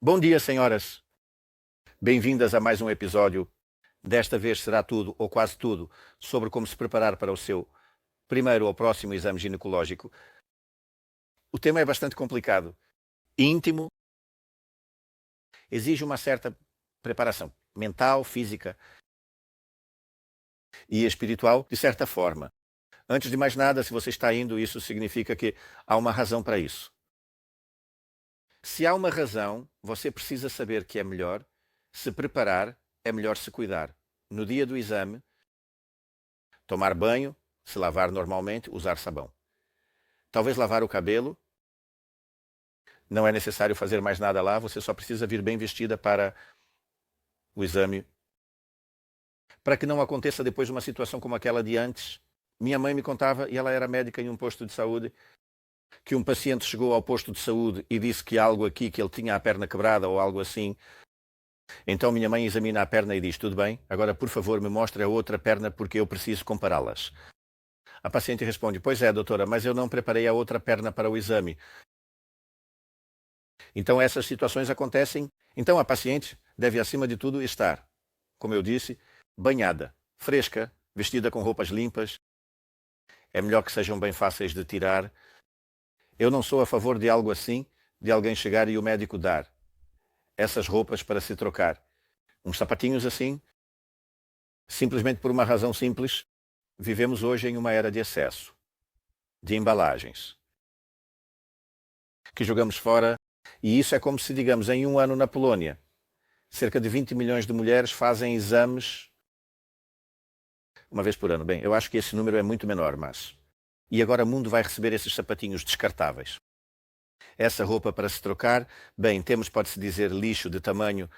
Bom dia, senhoras. Bem-vindas a mais um episódio. Desta vez será tudo, ou quase tudo, sobre como se preparar para o seu primeiro ou próximo exame ginecológico. O tema é bastante complicado, íntimo, exige uma certa preparação mental, física e espiritual, de certa forma. Antes de mais nada, se você está indo, isso significa que há uma razão para isso. Se há uma razão, você precisa saber que é melhor se preparar, é melhor se cuidar. No dia do exame, tomar banho, se lavar normalmente, usar sabão. Talvez lavar o cabelo, não é necessário fazer mais nada lá, você só precisa vir bem vestida para o exame, para que não aconteça depois uma situação como aquela de antes. Minha mãe me contava, e ela era médica em um posto de saúde, que um paciente chegou ao posto de saúde e disse que algo aqui, que ele tinha a perna quebrada ou algo assim. Então minha mãe examina a perna e diz, tudo bem, agora por favor me mostre a outra perna porque eu preciso compará-las. A paciente responde, pois é, doutora, mas eu não preparei a outra perna para o exame. Então essas situações acontecem. Então a paciente deve, acima de tudo, estar, como eu disse, banhada, fresca, vestida com roupas limpas. É melhor que sejam bem fáceis de tirar. Eu não sou a favor de algo assim, de alguém chegar e o médico dar essas roupas para se trocar. Uns sapatinhos assim, simplesmente por uma razão simples. Vivemos hoje em uma era de excesso, de embalagens, que jogamos fora. E isso é como se, digamos, em um ano na Polónia, cerca de 20 milhões de mulheres fazem exames uma vez por ano. Bem, eu acho que esse número é muito menor, mas... E agora o mundo vai receber esses sapatinhos descartáveis. Essa roupa para se trocar, bem, temos, pode-se dizer, lixo de tamanho,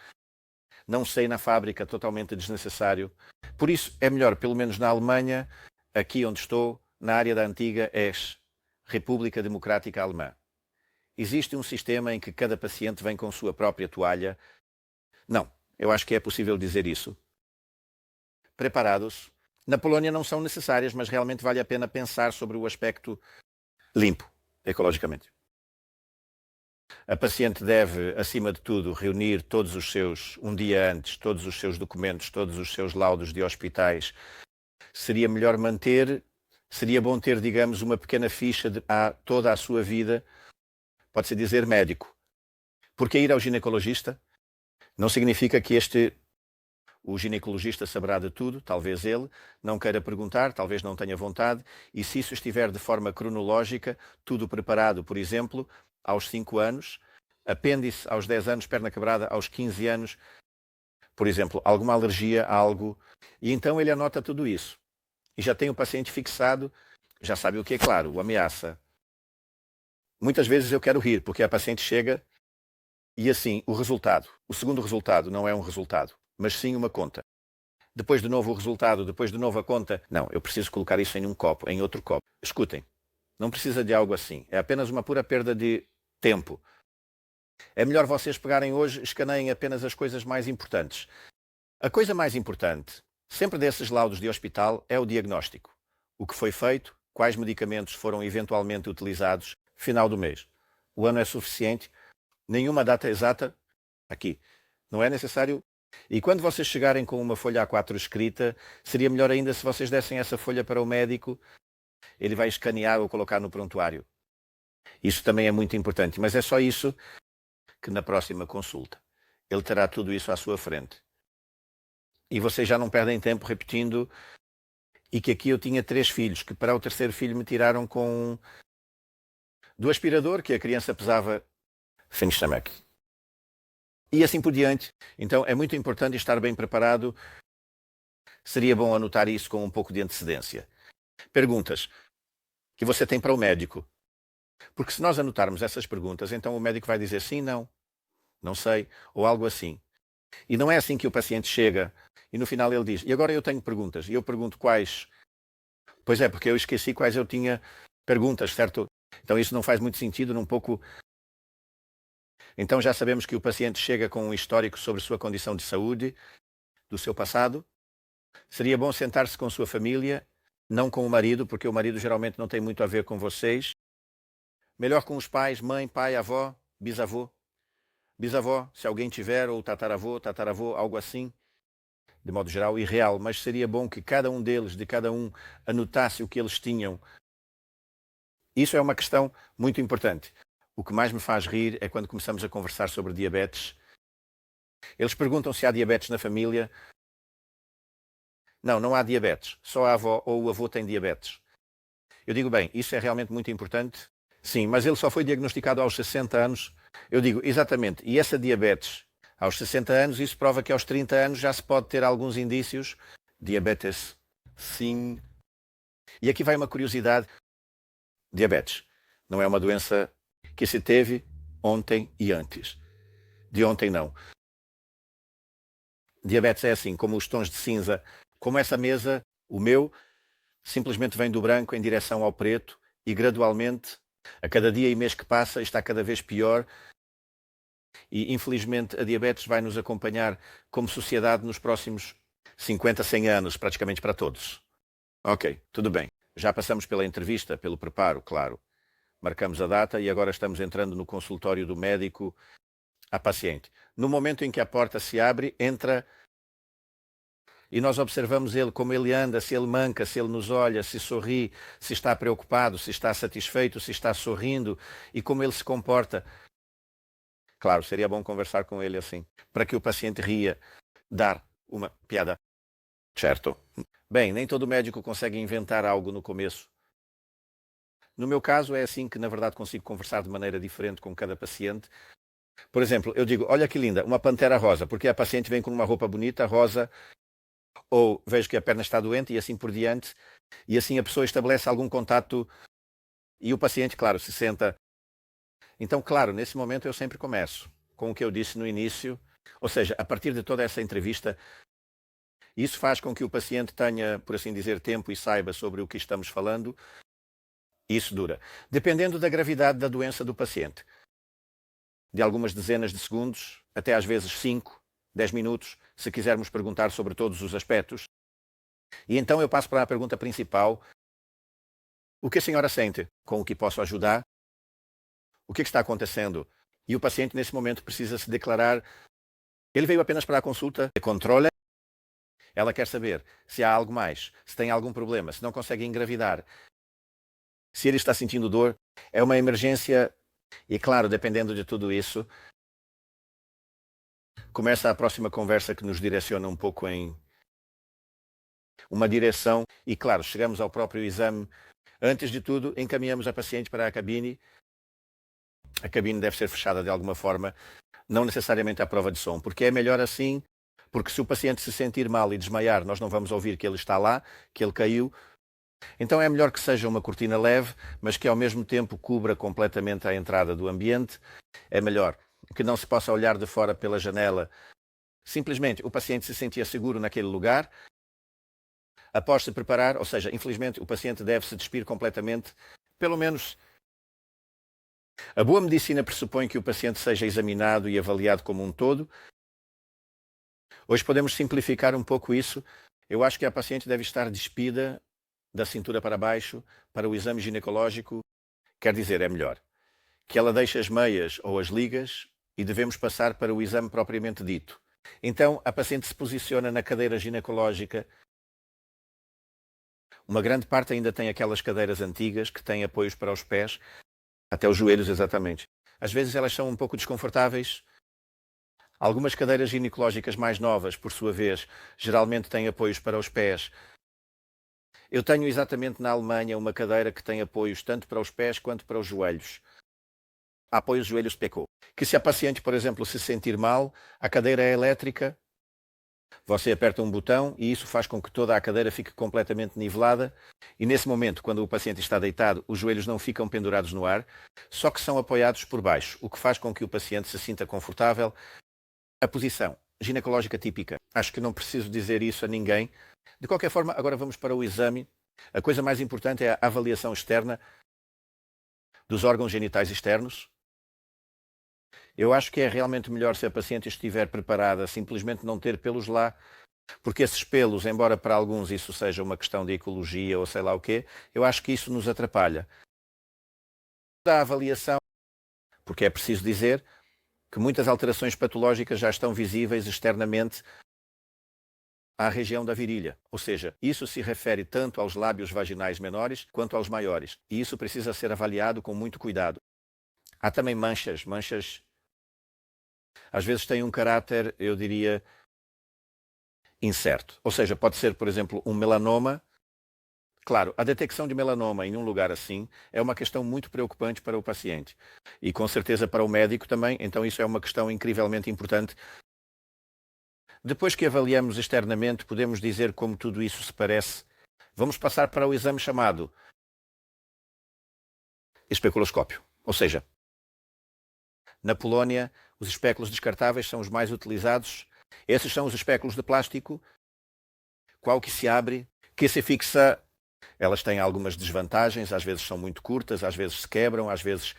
não sei, na fábrica, totalmente desnecessário. Por isso, é melhor, pelo menos na Alemanha, aqui onde estou, na área da antiga República Democrática Alemã. Existe um sistema em que cada paciente vem com sua própria toalha. Não, eu acho que é possível dizer isso. Preparados. Na Polónia não são necessárias, mas realmente vale a pena pensar sobre o aspecto limpo, ecologicamente. A paciente deve, acima de tudo, reunir todos os seus, um dia antes, todos os seus documentos, todos os seus laudos de hospitais. Seria melhor manter, seria bom ter, digamos, uma pequena ficha de toda a sua vida, pode-se dizer médico. Porque ir ao ginecologista não significa que o ginecologista saberá de tudo, talvez ele não queira perguntar, talvez não tenha vontade, e se isso estiver de forma cronológica, tudo preparado, por exemplo, aos 5 anos, apêndice aos 10 anos, perna quebrada aos 15 anos, por exemplo, alguma alergia a algo, e então ele anota tudo isso. E já tem o paciente fixado, já sabe o que é claro, o ameaça. Muitas vezes eu quero rir, porque a paciente chega e assim, o segundo resultado não é um resultado, mas sim uma conta. Depois de novo o resultado, depois de novo a conta. Não, eu preciso colocar isso em um copo, em outro copo. Escutem, não precisa de algo assim. É apenas uma pura perda de tempo. É melhor vocês pegarem hoje, escaneiem apenas as coisas mais importantes. A coisa mais importante, sempre desses laudos de hospital, é o diagnóstico. O que foi feito, quais medicamentos foram eventualmente utilizados, final do mês. O ano é suficiente, nenhuma data exata, aqui. Não é necessário. E quando vocês chegarem com uma folha A4 escrita, seria melhor ainda se vocês dessem essa folha para o médico, ele vai escanear ou colocar no prontuário. Isso também é muito importante, mas é só isso que na próxima consulta. Ele terá tudo isso à sua frente. E vocês já não perdem tempo repetindo e que aqui eu tinha 3 filhos, que para o terceiro filho me tiraram do aspirador, que a criança pesava Finchtamek. E assim por diante. Então é muito importante estar bem preparado. Seria bom anotar isso com um pouco de antecedência. Perguntas que você tem para o médico. Porque se nós anotarmos essas perguntas, então o médico vai dizer sim, não, não sei, ou algo assim. E não é assim que o paciente chega e no final ele diz, e agora eu tenho perguntas. E eu pergunto quais. Pois é, porque eu esqueci quais eu tinha perguntas, certo? Então isso não faz muito sentido, num pouco. Então já sabemos que o paciente chega com um histórico sobre sua condição de saúde, do seu passado. Seria bom sentar-se com sua família, não com o marido, porque o marido geralmente não tem muito a ver com vocês. Melhor com os pais, mãe, pai, avó, bisavô. bisavó, se alguém tiver, ou tataravô, algo assim, de modo geral, irreal, mas seria bom que cada um deles, de cada um, anotasse o que eles tinham. Isso é uma questão muito importante. O que mais me faz rir é quando começamos a conversar sobre diabetes. Eles perguntam se há diabetes na família. Não, não há diabetes. Só a avó ou o avô tem diabetes. Eu digo, bem, isso é realmente muito importante. Sim, mas ele só foi diagnosticado aos 60 anos. Eu digo, exatamente. E essa diabetes aos 60 anos, isso prova que aos 30 anos já se pode ter alguns indícios. Diabetes, sim. E aqui vai uma curiosidade. Diabetes não é uma doença que se teve ontem e antes. De ontem não. Diabetes é assim, como os tons de cinza. Como essa mesa, o meu, simplesmente vem do branco em direção ao preto e gradualmente, a cada dia e mês que passa, está cada vez pior e infelizmente a diabetes vai nos acompanhar como sociedade nos próximos 50, 100 anos, praticamente para todos. Ok, tudo bem. Já passamos pela entrevista, pelo preparo, claro. Marcamos a data e agora estamos entrando no consultório do médico à paciente. No momento em que a porta se abre, entra e nós observamos ele, como ele anda, se ele manca, se ele nos olha, se sorri, se está preocupado, se está satisfeito, se está sorrindo e como ele se comporta. Claro, seria bom conversar com ele assim, para que o paciente ria, dar uma piada. Certo. Bem, nem todo médico consegue inventar algo no começo. No meu caso é assim que, na verdade, consigo conversar de maneira diferente com cada paciente. Por exemplo, eu digo, olha que linda, uma pantera rosa, porque a paciente vem com uma roupa bonita, rosa, ou vejo que a perna está doente e assim por diante, e assim a pessoa estabelece algum contato e o paciente, claro, se senta. Então, claro, nesse momento eu sempre começo com o que eu disse no início, ou seja, a partir de toda essa entrevista, isso faz com que o paciente tenha, por assim dizer, tempo e saiba sobre o que estamos falando. Isso dura. Dependendo da gravidade da doença do paciente, de algumas dezenas de segundos, até às vezes 5, 10 minutos, se quisermos perguntar sobre todos os aspectos. E então eu passo para a pergunta principal. O que a senhora sente? Com o que posso ajudar? O que está acontecendo? E o paciente, nesse momento, precisa se declarar. Ele veio apenas para a consulta de controle. Ela quer saber se há algo mais, se tem algum problema, se não consegue engravidar, se ele está sentindo dor. É uma emergência. E claro, dependendo de tudo isso, começa a próxima conversa que nos direciona um pouco em uma direção. E claro, chegamos ao próprio exame. Antes de tudo, encaminhamos a paciente para a cabine. A cabine deve ser fechada de alguma forma, não necessariamente à prova de som, porque é melhor assim, porque se o paciente se sentir mal e desmaiar, nós não vamos ouvir que ele está lá, que ele caiu. Então é melhor que seja uma cortina leve, mas que ao mesmo tempo cubra completamente a entrada do ambiente. É melhor que não se possa olhar de fora pela janela. Simplesmente o paciente se sentia seguro naquele lugar. Após se preparar, ou seja, infelizmente o paciente deve se despir completamente, pelo menos. A boa medicina pressupõe que o paciente seja examinado e avaliado como um todo. Hoje podemos simplificar um pouco isso. Eu acho que a paciente deve estar despida da cintura para baixo para o exame ginecológico. Quer dizer, é melhor que ela deixe as meias ou as ligas e devemos passar para o exame propriamente dito. Então, a paciente se posiciona na cadeira ginecológica. Uma grande parte ainda tem aquelas cadeiras antigas que têm apoios para os pés, até os joelhos exatamente. Às vezes elas são um pouco desconfortáveis. Algumas cadeiras ginecológicas mais novas, por sua vez, geralmente têm apoios para os pés. Eu tenho exatamente na Alemanha uma cadeira que tem apoios tanto para os pés quanto para os joelhos. Apoio os joelhos PECO. Que se a paciente, por exemplo, se sentir mal, a cadeira é elétrica, você aperta um botão e isso faz com que toda a cadeira fique completamente nivelada e nesse momento, quando o paciente está deitado, os joelhos não ficam pendurados no ar, só que são apoiados por baixo, o que faz com que o paciente se sinta confortável. A posição ginecológica típica. Acho que não preciso dizer isso a ninguém. De qualquer forma, agora vamos para o exame. A coisa mais importante é a avaliação externa dos órgãos genitais externos. Eu acho que é realmente melhor se a paciente estiver preparada, simplesmente não ter pelos lá, porque esses pelos, embora para alguns isso seja uma questão de ecologia ou sei lá o quê, eu acho que isso nos atrapalha. Da avaliação, porque é preciso dizer, que muitas alterações patológicas já estão visíveis externamente à região da virilha. Ou seja, isso se refere tanto aos lábios vaginais menores quanto aos maiores. E isso precisa ser avaliado com muito cuidado. Há também manchas. Manchas às vezes têm um caráter, eu diria, incerto. Ou seja, pode ser, por exemplo, um melanoma. Claro, a detecção de melanoma em um lugar assim é uma questão muito preocupante para o paciente. E com certeza para o médico também. Então isso é uma questão incrivelmente importante. Depois que avaliamos externamente, podemos dizer como tudo isso se parece. Vamos passar para o exame chamado especuloscópio. Ou seja, na Polónia, os espéculos descartáveis são os mais utilizados. Esses são os espéculos de plástico, qual que se abre, que se fixa. Elas têm algumas desvantagens, às vezes são muito curtas, às vezes se quebram, às vezes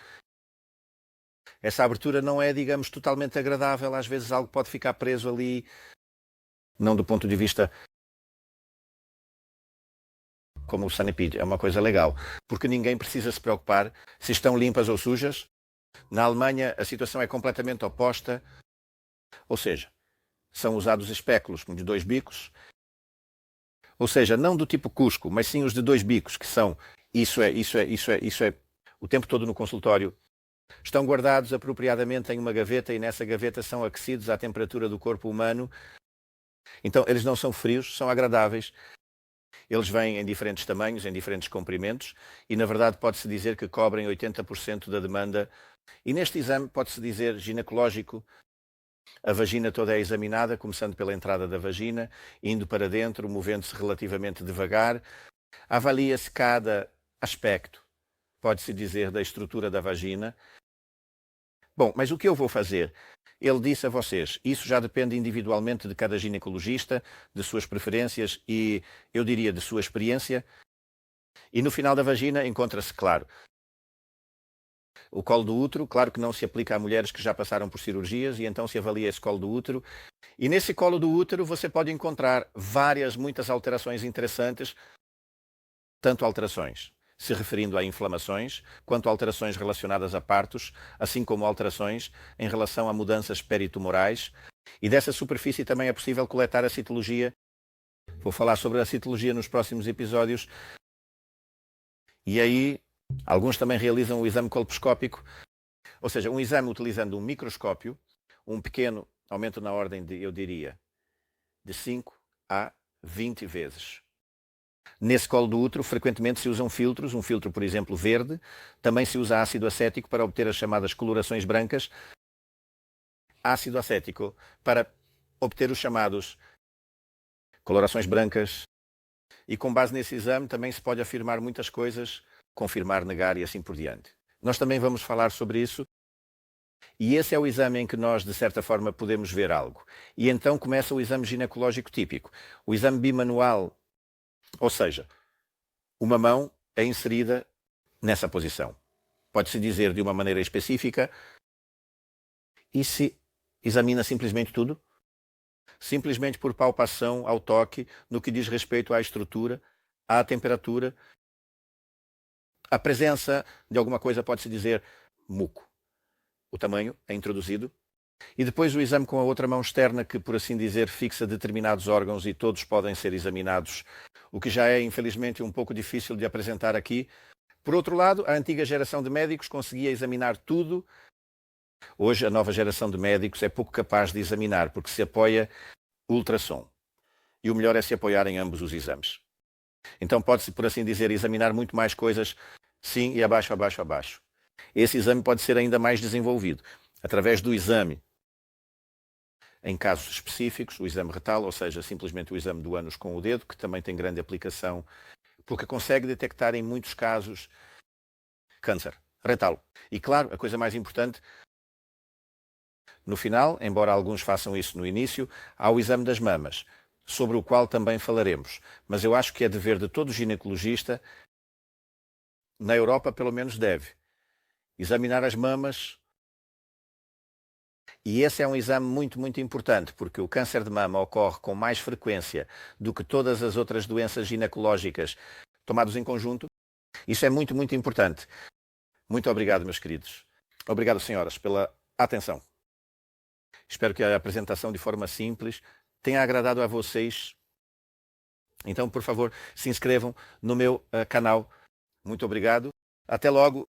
essa abertura não é, digamos, totalmente agradável, às vezes algo pode ficar preso ali, não do ponto de vista como o Sanepid, é uma coisa legal, porque ninguém precisa se preocupar se estão limpas ou sujas. Na Alemanha a situação é completamente oposta, ou seja, são usados espéculos de 2 bicos, ou seja, não do tipo Cusco, mas sim os de 2 bicos, que são, isso é, o tempo todo no consultório. Estão guardados apropriadamente em uma gaveta e nessa gaveta são aquecidos à temperatura do corpo humano. Então eles não são frios, são agradáveis. Eles vêm em diferentes tamanhos, em diferentes comprimentos e na verdade pode-se dizer que cobrem 80% da demanda. E neste exame pode-se dizer ginecológico, a vagina toda é examinada, começando pela entrada da vagina, indo para dentro, movendo-se relativamente devagar. Avalia-se cada aspecto, pode-se dizer, da estrutura da vagina. Bom, mas o que eu vou fazer? Ele disse a vocês, isso já depende individualmente de cada ginecologista, de suas preferências e, eu diria, de sua experiência. E no final da vagina encontra-se, claro, o colo do útero, claro que não se aplica a mulheres que já passaram por cirurgias e então se avalia esse colo do útero. E nesse colo do útero você pode encontrar muitas alterações interessantes, tanto alterações se referindo a inflamações, quanto alterações relacionadas a partos, assim como alterações em relação a mudanças peritumorais. E dessa superfície também é possível coletar a citologia. Vou falar sobre a citologia nos próximos episódios. E aí, alguns também realizam o exame colposcópico, ou seja, um exame utilizando um microscópio, um pequeno aumento na ordem de, eu diria, de 5 a 20 vezes. Nesse colo do útero, frequentemente se usam filtros, um filtro, por exemplo, verde. Também se usa ácido acético para obter as chamadas colorações brancas. Ácido acético para obter os chamados colorações brancas. E com base nesse exame também se pode afirmar muitas coisas, confirmar, negar e assim por diante. Nós também vamos falar sobre isso. E esse é o exame em que nós, de certa forma, podemos ver algo. E então começa o exame ginecológico típico. O exame bimanual, ou seja, uma mão é inserida nessa posição. Pode-se dizer de uma maneira específica e se examina simplesmente tudo? Simplesmente por palpação ao toque, no que diz respeito à estrutura, à temperatura. A presença de alguma coisa pode-se dizer muco. O tamanho é introduzido. E depois o exame com a outra mão externa que, por assim dizer, fixa determinados órgãos e todos podem ser examinados, o que já é, infelizmente, um pouco difícil de apresentar aqui. Por outro lado, a antiga geração de médicos conseguia examinar tudo. Hoje, a nova geração de médicos é pouco capaz de examinar, porque se apoia ultrassom. E o melhor é se apoiar em ambos os exames. Então pode-se, por assim dizer, examinar muito mais coisas, sim, e abaixo, abaixo, abaixo. Esse exame pode ser ainda mais desenvolvido, através do exame em casos específicos, o exame retal, ou seja, simplesmente o exame do ânus com o dedo, que também tem grande aplicação, porque consegue detectar em muitos casos câncer retal. E claro, a coisa mais importante, no final, embora alguns façam isso no início, há o exame das mamas, sobre o qual também falaremos. Mas eu acho que é dever de todo ginecologista, na Europa pelo menos deve, examinar as mamas. E esse é um exame muito, muito importante, porque o câncer de mama ocorre com mais frequência do que todas as outras doenças ginecológicas tomados em conjunto. Isso é muito, muito importante. Muito obrigado, meus queridos. Obrigado, senhoras, pela atenção. Espero que a apresentação de forma simples tenha agradado a vocês. Então, por favor, se inscrevam no meu canal. Muito obrigado. Até logo.